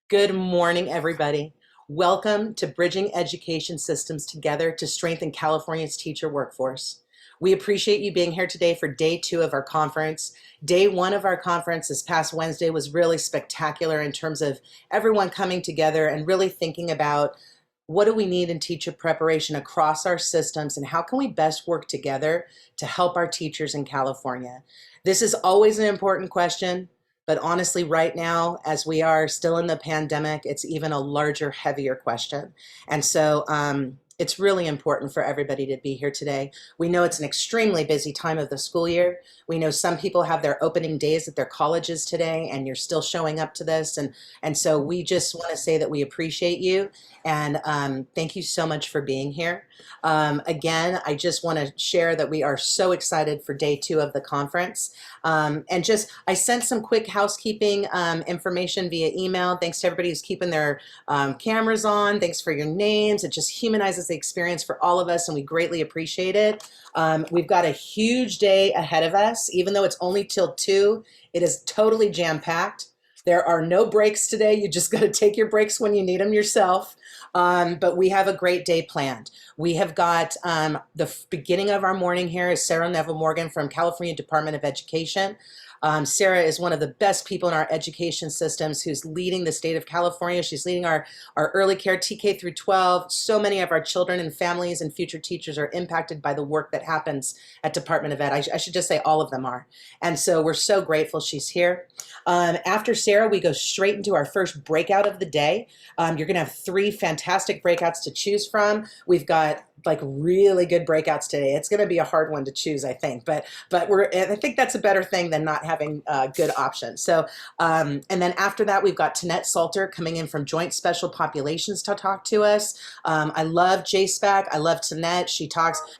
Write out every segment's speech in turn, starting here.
Good morning, everybody. Welcome to Bridging Education Systems Together to Strengthen California's Teacher Workforce. We appreciate you being here today for day 2 of our conference. Day 1 of our conference this past Wednesday was really spectacular in terms of everyone coming together and really thinking about what do we need in teacher preparation across our systems and how can we best work together to help our teachers in California. This is always an important question. But honestly, right now, as we are still in the pandemic, it's even a larger, heavier question. And so it's really important for everybody to be here today. We know it's an extremely busy time of the school year. We know some people have their opening days at their colleges today, and you're still showing up to this. And so we just want to say that we appreciate you, and thank you so much for being here. Again, I just want to share that we are so excited for day 2 of the conference. I sent some quick housekeeping information via email. Thanks to everybody who's keeping their cameras on. Thanks for your names. It just humanizes the experience for all of us, and we greatly appreciate it. We've got a huge day ahead of us. Even though it's only till 2, it is totally jam-packed. There are no breaks today. You just got to take your breaks when you need them yourself. But we have a great day planned. We have got the beginning of our morning here is Sarah Neville-Morgan from California Department of Education. Sarah is one of the best people in our education systems who's leading the state of California. She's leading our early care TK through 12. So many of our children and families and future teachers are impacted by the work that happens at Department of Ed. I should just say all of them are. And so we're so grateful she's here. After Sarah, we go straight into our first breakout of the day. You're going to have 3 fantastic breakouts to choose from. We've got like really good breakouts today. It's going to be a hard one to choose, I think, but I think that's a better thing than not having good options. So, and then after that, we've got Tanette Salter coming in from Joint Special Populations to talk to us. I love JSPAC. I love Tanette.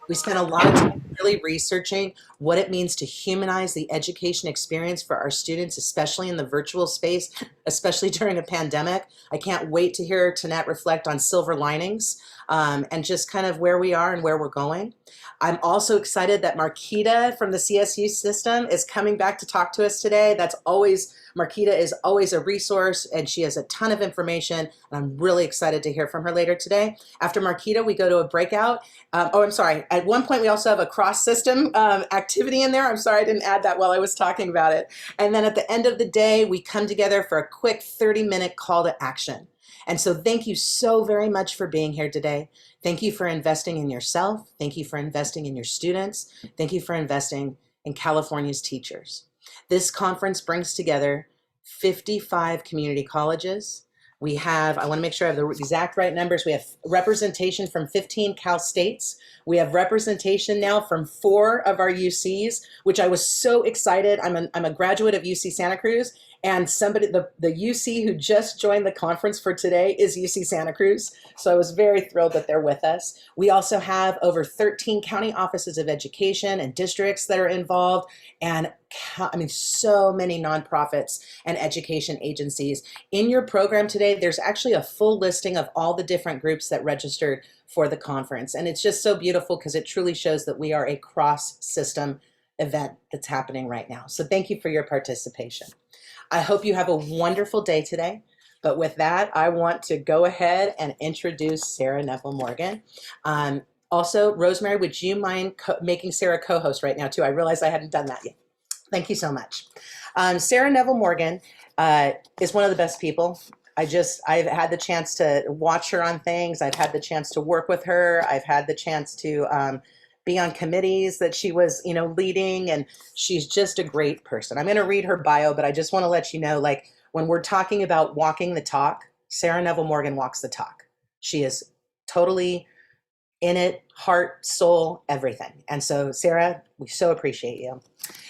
We spent a lot of time really researching what it means to humanize the education experience for our students, especially in the virtual space, especially during a pandemic. I can't wait to hear Tanette reflect on silver linings. And just kind of where we are and where we're going. I'm also excited that Marquita from the CSU system is coming back to talk to us today. Marquita is always a resource, and she has a ton of information, and I'm really excited to hear from her later today. After Marquita, we go to a breakout. I'm sorry. At one point, we also have a cross-system activity in there. I'm sorry I didn't add that while I was talking about it. And then at the end of the day, we come together for a quick 30-minute call to action. And so thank you so very much for being here today. Thank you for investing in yourself. Thank you for investing in your students. Thank you for investing in California's teachers. This conference brings together 55 community colleges. I want to make sure I have the exact right numbers. We have representation from 15 Cal States. We have representation now from 4 of our UCs, which I was so excited. I'm a graduate of UC Santa Cruz, and the UC who just joined the conference for today is UC Santa Cruz. So I was very thrilled that they're with us. We also have over 13 county offices of education and districts that are involved, and so many nonprofits and education agencies. In your program today, there's actually a full listing of all the different groups that registered for the conference. And it's just so beautiful because it truly shows that we are a cross-system event that's happening right now. So thank you for your participation. I hope you have a wonderful day today. But with that, I want to go ahead and introduce Sarah Neville-Morgan. Also, Rosemary, would you mind making Sarah co-host right now too? I realized I hadn't done that yet. Thank you so much. Sarah Neville-Morgan is one of the best people. I've had the chance to watch her on things. I've had the chance to work with her. I've had the chance to be on committees that she was, leading, and she's just a great person. I'm going to read her bio, but I just want to let you know, like, when we're talking about walking the talk, Sarah Neville-Morgan walks the talk. She is totally in it, heart, soul, everything. And so, Sarah, we so appreciate you.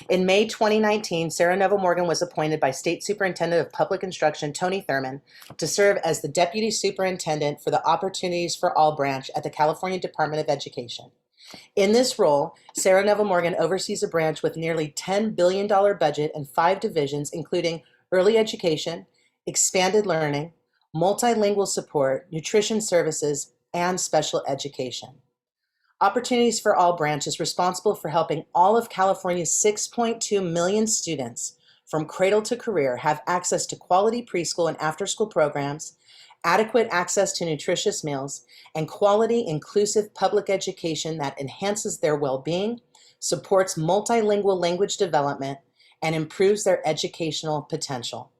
In May 2019, Sarah Neville-Morgan was appointed by State Superintendent of Public Instruction, Tony Thurmond, to serve as the Deputy Superintendent for the Opportunities for All branch at the California Department of Education. In this role, Sarah Neville-Morgan oversees a branch with nearly $10 billion budget and 5 divisions, including early education, expanded learning, multilingual support, nutrition services, and special education. Opportunities for All branch is responsible for helping all of California's 6.2 million students from cradle to career have access to quality preschool and after-school programs, adequate access to nutritious meals, and quality, inclusive public education that enhances their well-being, supports multilingual language development, and improves their educational potential.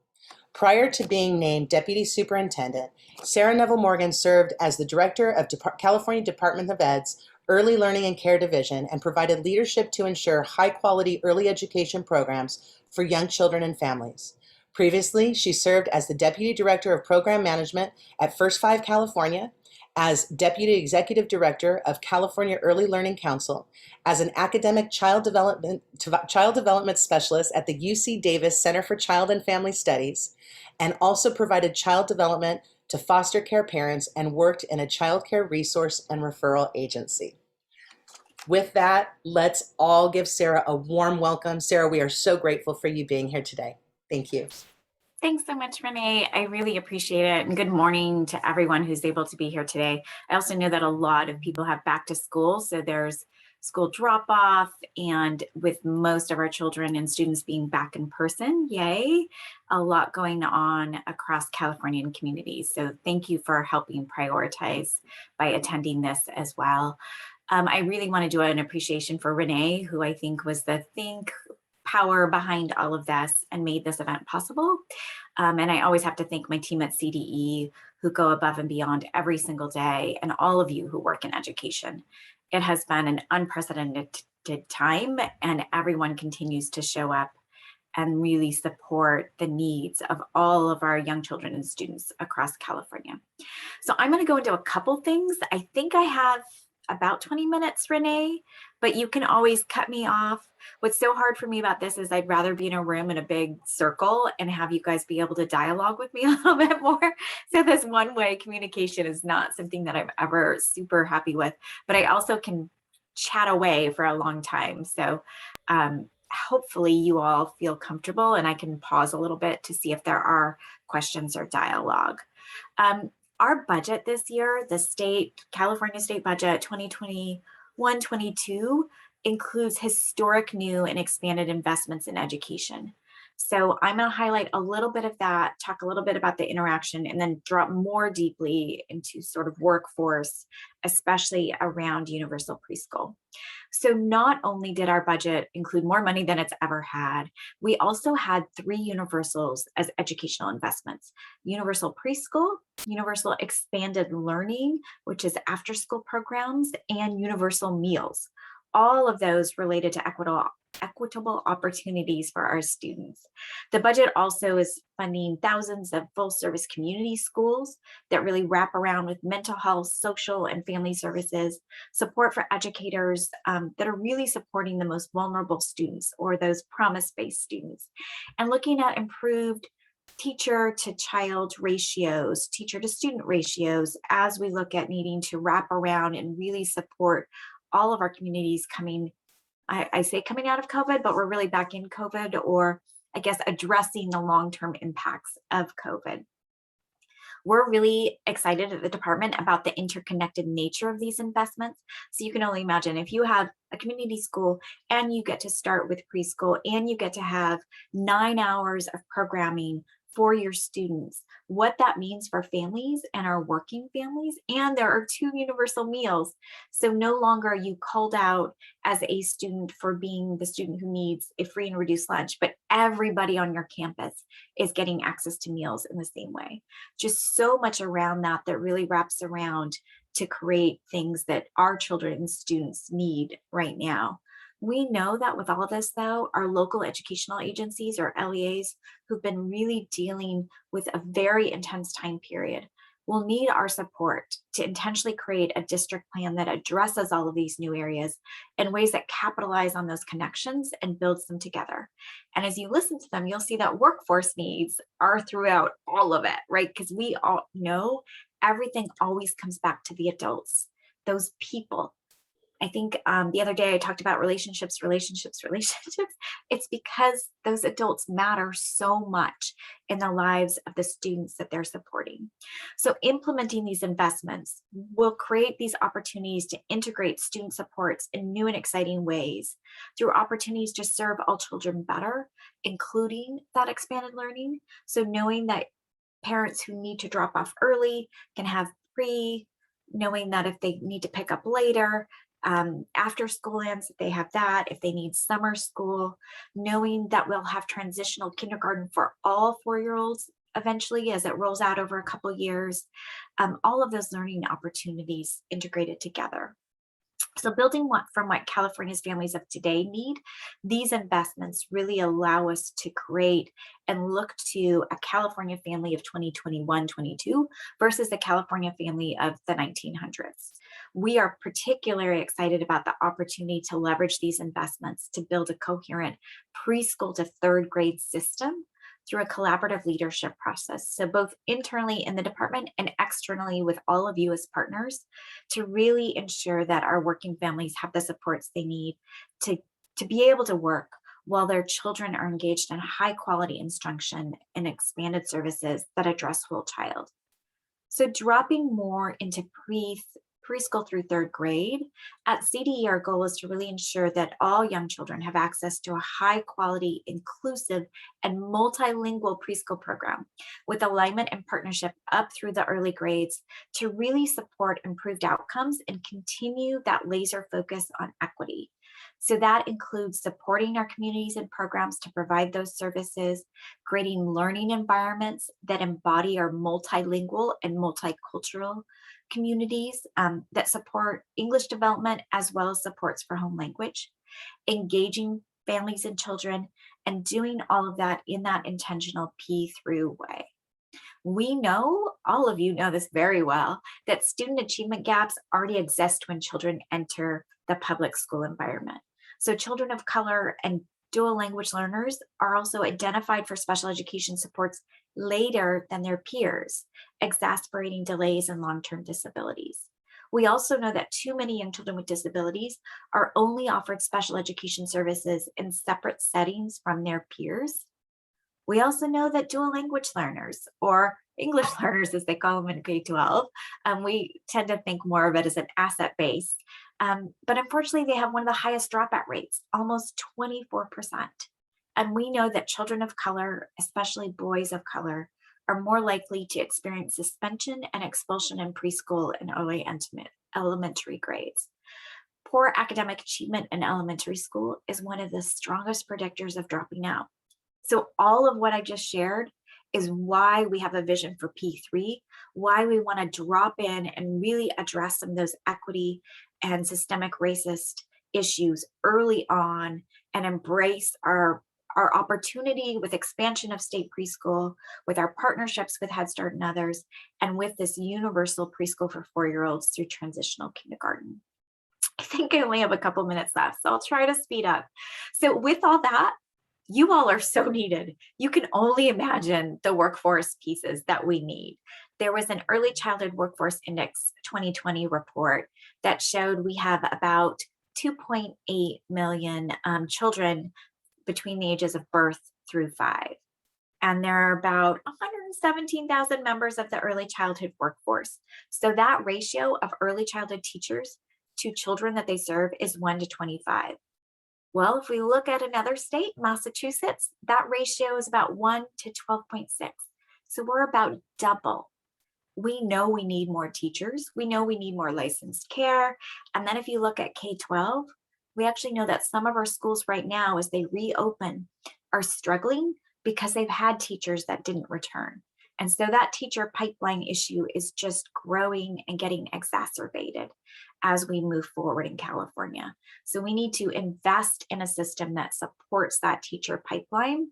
Prior to being named Deputy Superintendent, Sarah Neville-Morgan served as the Director of California Department of Ed's Early Learning and Care Division and provided leadership to ensure high-quality early education programs for young children and families. Previously, she served as the Deputy Director of Program Management at First Five California, as Deputy Executive Director of California Early Learning Council, as an academic child development specialist at the UC Davis Center for Child and Family Studies, and also provided child development to foster care parents and worked in a child care resource and referral agency. With that, let's all give Sarah a warm welcome. Sarah, we are so grateful for you being here today. Thank you. Thanks so much, Renee. I really appreciate it. And good morning to everyone who's able to be here today. I also know that a lot of people have back to school, so there's school drop off, and with most of our children and students being back in person, yay, a lot going on across Californian communities. So thank you for helping prioritize by attending this as well. I really want to do an appreciation for Renee, who I think was the power behind all of this and made this event possible. And I always have to thank my team at CDE who go above and beyond every single day, and all of you who work in education. It has been an unprecedented time, and everyone continues to show up and really support the needs of all of our young children and students across California. So I'm going to go into a couple things. I think I have about 20 minutes, Renee, but you can always cut me off. What's so hard for me about this is I'd rather be in a room in a big circle and have you guys be able to dialogue with me a little bit more. So this one-way communication is not something that I'm ever super happy with, but I also can chat away for a long time. So hopefully you all feel comfortable, and I can pause a little bit to see if there are questions or dialogue. Our budget this year, the California state budget 2021-22, includes historic new and expanded investments in education. So I'm going to highlight a little bit of that, talk a little bit about the interaction, and then drop more deeply into sort of workforce, especially around universal preschool. So not only did our budget include more money than it's ever had, we also had 3 universals as educational investments: universal preschool, universal expanded learning, which is after school programs, and universal meals. All of those related to equitable opportunities for our students. The budget also is funding thousands of full service community schools that really wrap around with mental health, social and family services, support for educators that are really supporting the most vulnerable students or those promise-based students, and looking at improved teacher to child ratios, teacher to student ratios, as we look at needing to wrap around and really support all of our communities coming, I say coming out of COVID, but we're really back in COVID, or I guess addressing the long-term impacts of COVID. We're really excited at the department about the interconnected nature of these investments. So you can only imagine if you have a community school and you get to start with preschool and you get to have 9 hours of programming for your students, what that means for families and our working families. And there are 2 universal meals. So no longer are you called out as a student for being the student who needs a free and reduced lunch, but everybody on your campus is getting access to meals in the same way. Just so much around that really wraps around to create things that our children and students need right now. We know that with all of this, though, our local educational agencies, or LEAs, who've been really dealing with a very intense time period, will need our support to intentionally create a district plan that addresses all of these new areas in ways that capitalize on those connections and builds them together. And as you listen to them, you'll see that workforce needs are throughout all of it, right? Because we all know everything always comes back to the adults, those people I think the other day I talked about relationships, relationships, relationships. It's because those adults matter so much in the lives of the students that they're supporting. So implementing these investments will create these opportunities to integrate student supports in new and exciting ways through opportunities to serve all children better, including that expanded learning. So knowing that parents who need to drop off early can have pre, knowing that if they need to pick up later, after school ends, if they have that, if they need summer school, knowing that we'll have transitional kindergarten for all 4-year-olds eventually as it rolls out over a couple years, all of those learning opportunities integrated together. So building from what California's families of today need, these investments really allow us to create and look to a California family of 2021-22 versus the California family of the 1900s. We are particularly excited about the opportunity to leverage these investments to build a coherent preschool to third grade system through a collaborative leadership process. So both internally in the department and externally with all of you as partners to really ensure that our working families have the supports they need to, to be able to work while their children are engaged in high quality instruction and expanded services that address whole child. So dropping more into preschool through third grade, at CDE, our goal is to really ensure that all young children have access to a high quality, inclusive, and multilingual preschool program with alignment and partnership up through the early grades to really support improved outcomes and continue that laser focus on equity. So that includes supporting our communities and programs to provide those services, creating learning environments that embody our multilingual and multicultural communities that support English development as well as supports for home language, engaging families and children, and doing all of that in that intentional P through way. We know, all of you know this very well, that student achievement gaps already exist when children enter the public school environment. So children of color and dual language learners are also identified for special education supports later than their peers, exacerbating delays and long-term disabilities. We also know that too many young children with disabilities are only offered special education services in separate settings from their peers. We also know that dual language learners, or English learners as they call them in K-12, we tend to think more of it as an asset base. But unfortunately, they have one of the highest dropout rates, almost 24%. And we know that children of color, especially boys of color, are more likely to experience suspension and expulsion in preschool and early elementary grades. Poor academic achievement in elementary school is one of the strongest predictors of dropping out. So all of what I just shared is why we have a vision for P3, why we want to drop in and really address some of those equity and systemic racist issues early on and embrace our opportunity with expansion of state preschool, with our partnerships with Head Start and others, and with this universal preschool for 4-year-olds through transitional kindergarten. I think I only have a couple minutes left, so I'll try to speed up. So with all that, you all are so needed. You can only imagine the workforce pieces that we need. There was an Early Childhood Workforce Index 2020 report that showed we have about 2.8 million children between the ages of birth through 5. And there are about 117,000 members of the early childhood workforce. So that ratio of early childhood teachers to children that they serve is 1 to 25. Well, if we look at another state, Massachusetts, that ratio is about 1 to 12.6. So we're about double. We know we need more teachers. We know we need more licensed care. And then if you look at K-12, we actually know that some of our schools right now, as they reopen, are struggling because they've had teachers that didn't return. And so that teacher pipeline issue is just growing and getting exacerbated as we move forward in California. So we need to invest in a system that supports that teacher pipeline.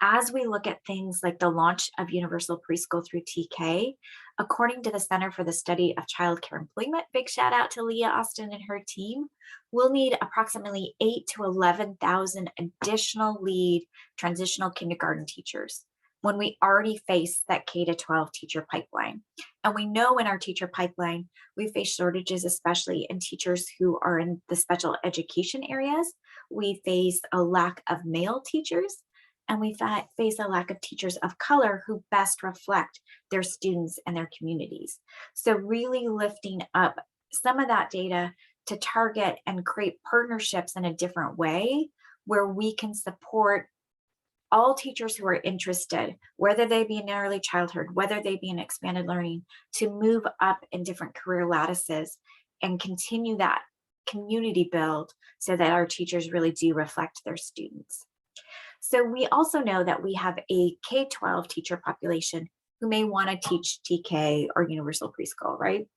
As we look at things like the launch of universal preschool through TK, according to the Center for the Study of Childcare Employment, big shout out to Leah Austin and her team, we'll need approximately 8,000 to 11,000 additional lead transitional kindergarten teachers. when we already face that K-12 teacher pipeline. And we know in our teacher pipeline, we face shortages, especially in teachers who are in the special education areas. We face a lack of male teachers, and we face a lack of teachers of color who best reflect their students and their communities. So really lifting up some of that data to target and create partnerships in a different way where we can support all teachers who are interested, whether they be in early childhood, whether they be in expanded learning, to move up in different career lattices and continue that community build so that our teachers really do reflect their students. So we also know that we have a K-12 teacher population who may want to teach TK or universal preschool, right?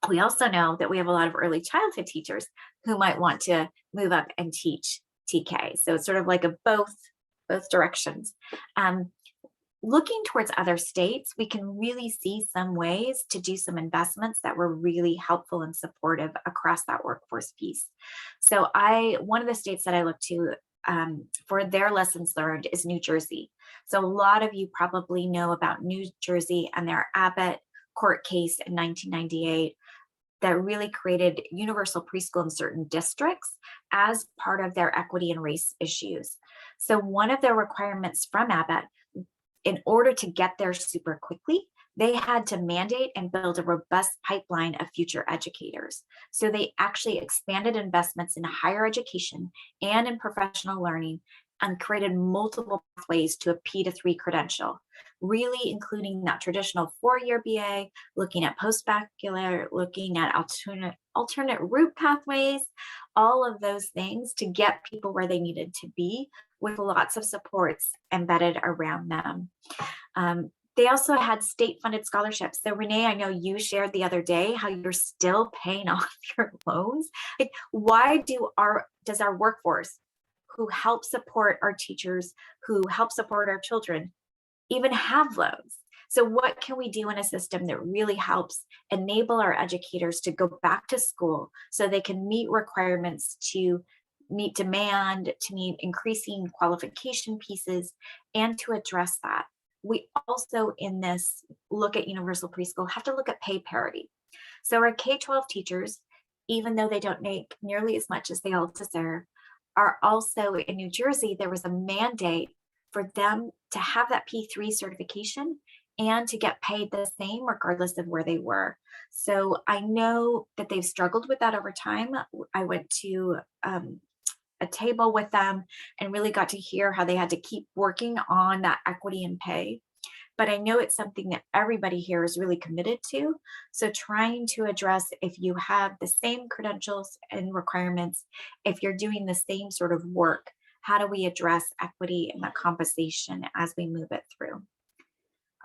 We also know that we have a lot of early childhood teachers who might want to move up and teach TK. So it's sort of like a both directions. Looking towards other states, we can really see some ways to do some investments that were really helpful and supportive across that workforce piece. So one of the states that I look to for their lessons learned is New Jersey. So a lot of you probably know about New Jersey and their Abbott court case in 1998 that really created universal preschool in certain districts as part of their equity and race issues. So one of their requirements from Abbott, in order to get there super quickly, they had to mandate and build a robust pipeline of future educators. So they actually expanded investments in higher education and in professional learning and created multiple pathways to a P2 credential, really including that traditional 4-year BA, looking at postbachelor, looking at alternate route pathways, all of those things to get people where they needed to be with lots of supports embedded around them. They also had state-funded scholarships. So Renee, I know you shared the other day how you're still paying off your loans. Like, why does our workforce, who help support our teachers, who help support our children, even have loans? So what can we do in a system that really helps enable our educators to go back to school so they can meet requirements, to meet demand, to meet increasing qualification pieces, and to address that? We also, in this look at universal preschool, have to look at pay parity. So our K-12 teachers, even though they don't make nearly as much as they all deserve, are also in New Jersey, there was a mandate for them to have that P3 certification and to get paid the same regardless of where they were. So I know that they've struggled with that over time. I went to a table with them and really got to hear how they had to keep working on that equity and pay. But I know it's something that everybody here is really committed to. So trying to address, if you have the same credentials and requirements, if you're doing the same sort of work, how do we address equity and that compensation as we move it through?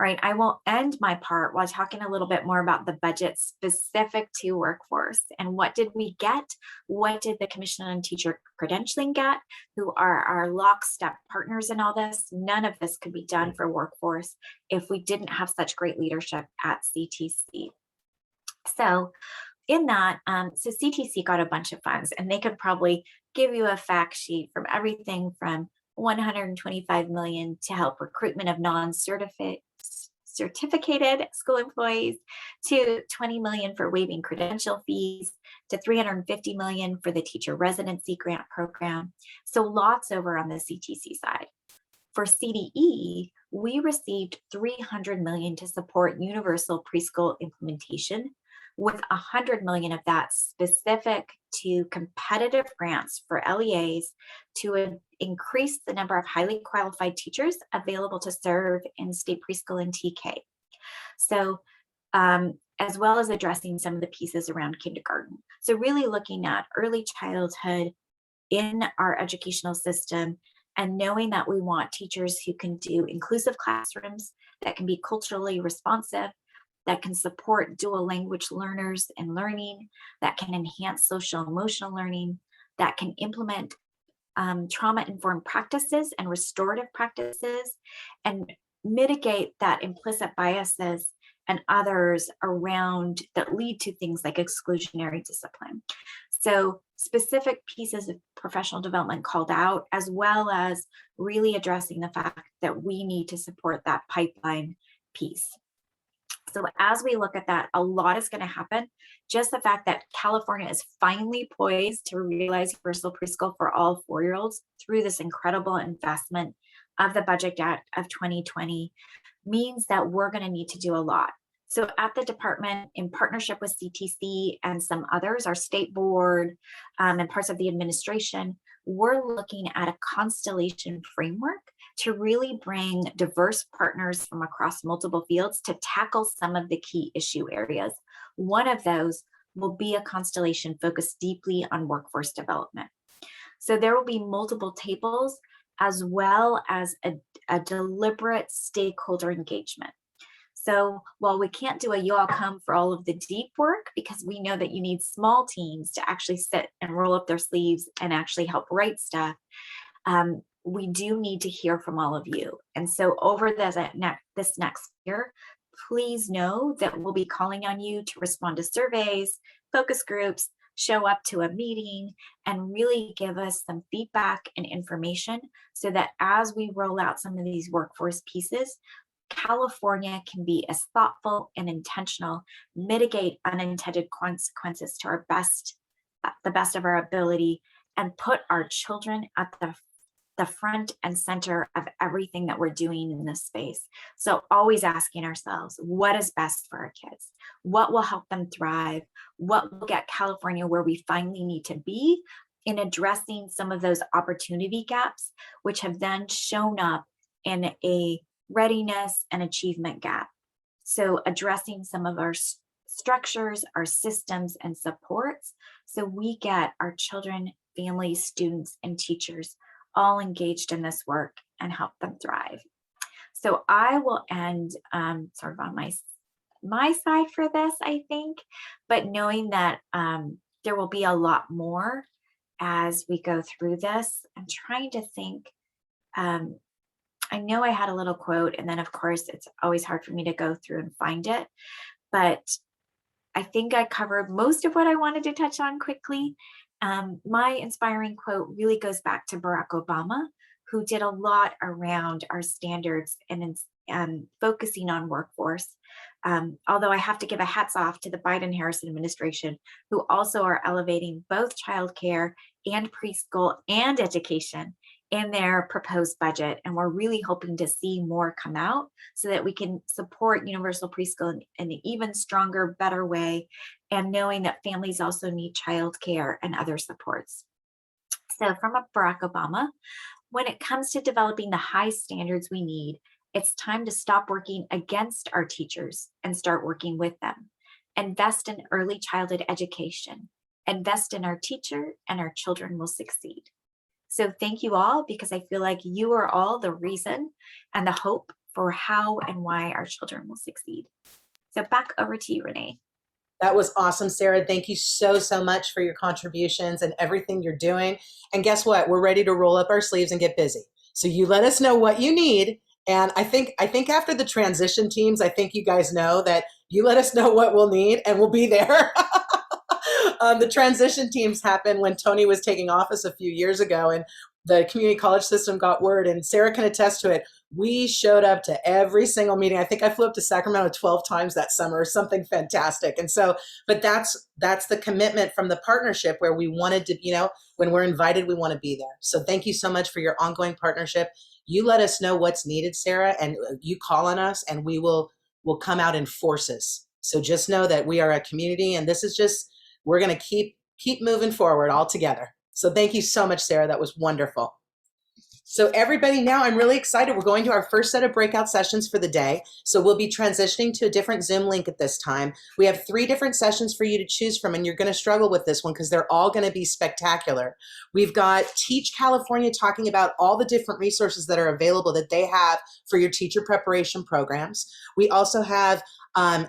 All right, I will end my part while talking a little bit more about the budget specific to workforce and what did we get? What did the Commission on Teacher Credentialing get, who are our lockstep partners in all this? None of this could be done for workforce if we didn't have such great leadership at CTC. So in that, so CTC got a bunch of funds, and they could probably give you a fact sheet from everything from 125 million to help recruitment of certificated school employees, to 20 million for waiving credential fees, to 350 million for the teacher residency grant program. So lots over on the CTC side. For CDE, we received 300 million to support universal preschool implementation, with 100 million of that specific to competitive grants for LEAs to increase the number of highly qualified teachers available to serve in state preschool and TK. So, as well as addressing some of the pieces around kindergarten. So really looking at early childhood in our educational system and knowing that we want teachers who can do inclusive classrooms, that can be culturally responsive, that can support dual language learners and learning, that can enhance social emotional learning, that can implement trauma-informed practices and restorative practices, and mitigate that implicit biases and others around that lead to things like exclusionary discipline. So specific pieces of professional development called out, as well as really addressing the fact that we need to support that pipeline piece. So as we look at that, a lot is going to happen. Just the fact that California is finally poised to realize universal preschool for all 4-year-olds through this incredible investment of the Budget Act of 2020 means that we're going to need to do a lot. So at the department, in partnership with CTC and some others, our state board and parts of the administration, we're looking at a constellation framework to really bring diverse partners from across multiple fields to tackle some of the key issue areas. One of those will be a constellation focused deeply on workforce development. So there will be multiple tables as well as a deliberate stakeholder engagement. So while we can't do a you all come for all of the deep work, because we know that you need small teams to actually sit and roll up their sleeves and actually help write stuff, we do need to hear from all of you. And so over this next year, please know that we'll be calling on you to respond to surveys, focus groups, show up to a meeting, and really give us some feedback and information so that as we roll out some of these workforce pieces, California can be as thoughtful and intentional, mitigate unintended consequences to the best of our ability, and put our children at the front and center of everything that we're doing in this space. So always asking ourselves, what is best for our kids? What will help them thrive? What will get California where we finally need to be in addressing some of those opportunity gaps, which have then shown up in a readiness and achievement gap. So addressing some of our structures, our systems and supports, so we get our children, families, students, and teachers all engaged in this work and help them thrive. So I will end sort of on my side for this, I think, but knowing that there will be a lot more as we go through this. I'm trying to think, I know I had a little quote, and then of course it's always hard for me to go through and find it, but I think I covered most of what I wanted to touch on quickly. My inspiring quote really goes back to Barack Obama, who did a lot around our standards and focusing on workforce. Although I have to give a hats off to the Biden-Harris administration, who also are elevating both childcare and preschool and education in their proposed budget. And we're really hoping to see more come out so that we can support universal preschool in an even stronger, better way, and knowing that families also need childcare and other supports. So from Barack Obama, when it comes to developing the high standards we need, it's time to stop working against our teachers and start working with them. Invest in early childhood education. Invest in our teacher, and our children will succeed. So thank you all, because I feel like you are all the reason and the hope for how and why our children will succeed. So back over to you, Renee. That was awesome, Sarah. Thank you so, so much for your contributions and everything you're doing. And guess what? We're ready to roll up our sleeves and get busy. So you let us know what you need. And I think after the transition teams, I think you guys know that you let us know what we'll need and we'll be there. The transition teams happened when Tony was taking office a few years ago, and the community college system got word, and Sarah can attest to it. We showed up to every single meeting. I think I flew up to Sacramento 12 times that summer, something fantastic. And so, but that's the commitment from the partnership, where we wanted to, when we're invited, we want to be there. So thank you so much for your ongoing partnership. You let us know what's needed, Sarah, and you call on us, and we'll come out in forces. So just know that we are a community, and this is just, we're going to keep moving forward all together. So thank you so much, Sarah. That was wonderful. So everybody, now I'm really excited. We're going to our first set of breakout sessions for the day. So we'll be transitioning to a different Zoom link at this time. We have 3 different sessions for you to choose from, and you're going to struggle with this one because they're all going to be spectacular. We've got Teach California talking about all the different resources that are available that they have for your teacher preparation programs. We also have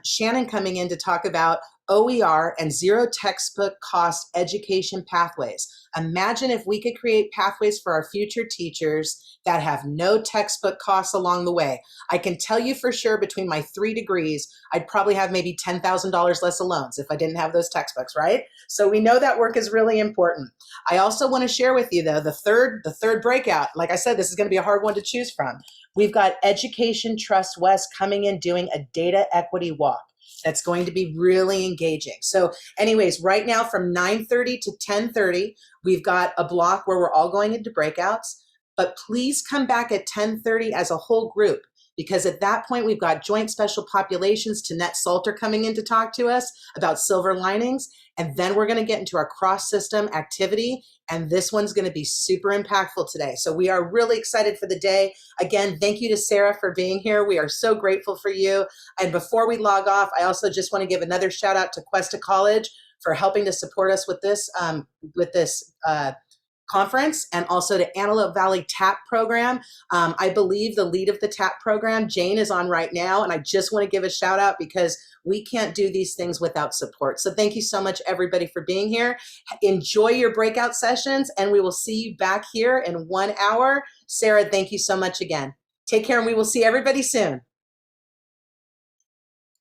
Shannon coming in to talk about OER, and zero textbook cost education pathways. Imagine if we could create pathways for our future teachers that have no textbook costs along the way. I can tell you for sure between my 3 degrees, I'd probably have maybe $10,000 less of loans if I didn't have those textbooks, right? So we know that work is really important. I also want to share with you though, the third breakout. Like I said, this is going to be a hard one to choose from. We've got Education Trust West coming in doing a data equity walk. That's going to be really engaging. So anyways, right now from 9:30 to 10:30, we've got a block where we're all going into breakouts, but please come back at 10:30 as a whole group, because at that point we've got Joint Special Populations, Tanette Salter coming in to talk to us about silver linings, and then we're going to get into our cross-system activity, and this one's going to be super impactful today. So we are really excited for the day. Again, thank you to Sarah for being here. We are so grateful for you. And before we log off, I also just want to give another shout out to Cuesta College for helping to support us with this conference, and also to Antelope Valley TAP program. I believe the lead of the TAP program, Jane, is on right now, and I just want to give a shout out because we can't do these things without support. So thank you so much, everybody, for being here. Enjoy your breakout sessions, and we will see you back here in 1 hour. Sarah, thank you so much again. Take care, and we will see everybody soon.